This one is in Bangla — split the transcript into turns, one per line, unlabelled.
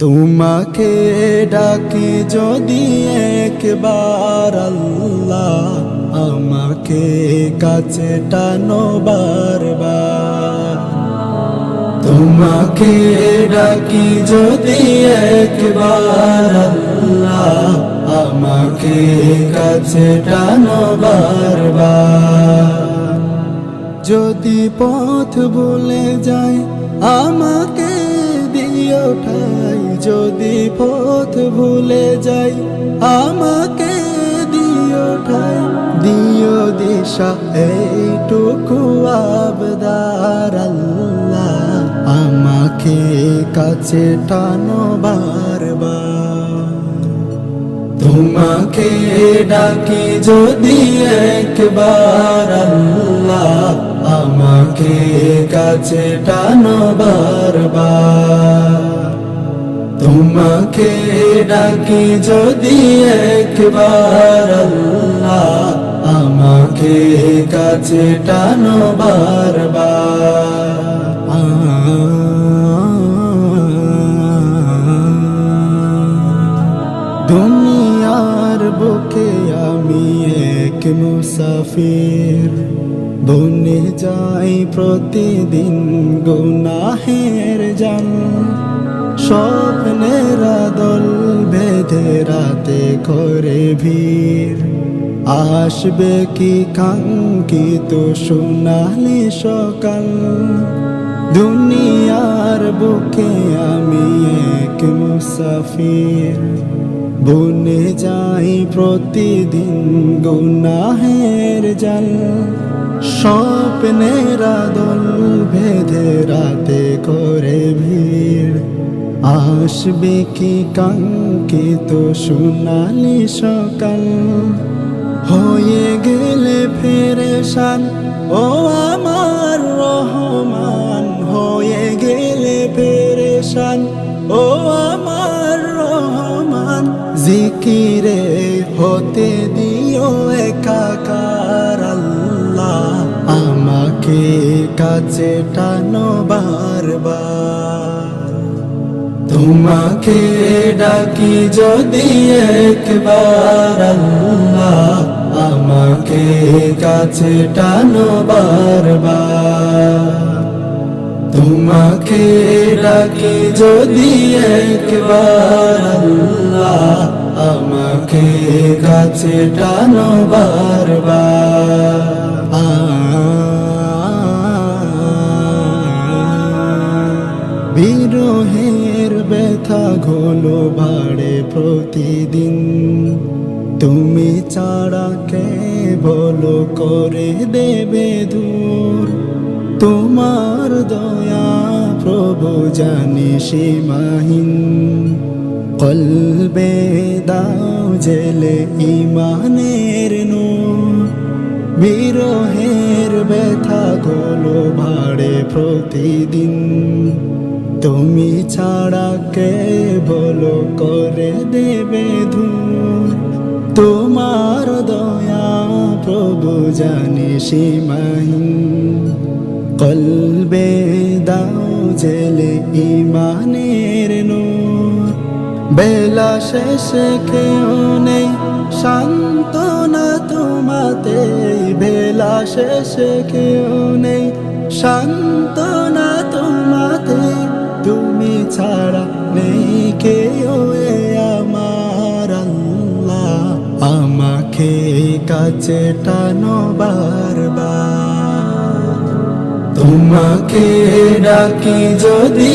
তোমাকে ডাকি যদি একবার আল্লাহ, আমাকে কাছে টানো বারবার। তোমাকে ডাকি যদি একবার আল্লাহ, আমাকে কাছে টানো বারবার। যদি পথ ভুলে যাই আমাকে দিও ঠাই, যদি পথ ভুলে যাই আমাকে দিও ঠাই। দিও দিশা এইটুকু আবদার আল্লাহ, আমাকে কাছে টানো বারবার। তোমাকে ডাকি যদি একবার আল্লাহ, আমাকে কাছে টানো বারবার। তোমাকে ডাকি যদি একবার আল্লাহ, আমাকে কাছে টানো বারবার। দুনিয়ার বুকে আমি এক মুসাফির, বনে যাই প্রতিদিন গুনাহের জাল। স্বপ্নের দল বেঁধে রাতে করে ভিড়, আসবে কি কাঙ্ক্ষিত সোনালি সকাল। দুনিয়ার বুকে আমি এক মুসাফির, বনে যাই প্রতিদিন গুনাহের জাল। স্বপ্নের দল বেঁধে রাতে করে ভিড়, আসবে কি কাঙ্ক্ষিত সোনালি সকাল। হয়ে গেলে পেরেশান ও আমার রহমান, হয়ে গেলে পেরেশান ও আমার রহমান। জিকিরে হতে দিও একাকার আল্লাহ, আমাকে কাছে টানো বারবার। তোমাকে ডাকি যদি একবার আল্লাহ, আমাকে কাছে টানো বারবার। তোমাকে ডাকি যদি একবার আল্লাহ, আমাকে কাছে টানো বারবার। বিরহের ব্যথা ঘোলো বাড়ে প্রতিদিন, তুমি ছাড়া কে বলো করে দেবে দূর। তোমার দয়া প্রভু জানি সীমাহীন, কলবে দাও জেলে ইমানের নূর। বিরহের ব্যথা গুলো ভাড়ে প্রতিদিন, তুমি ছাড়া কে বলো করে দেবে দূর। তোমার দয়া প্রভু জানি সীমাহীন, কলবে দাও জেলে ইমানের নূর। বেলা শেষে কেউ নেই সান্ত্বনা তোমাতে, বেলা শেষে কেউ নেই সান্ত্বনা তোমাতে। তুমি ছাড়া নেই কেউ এ আমার আল্লাহ, আমাকে কাছে টানো বারবার। তোমাকে ডাকি যদি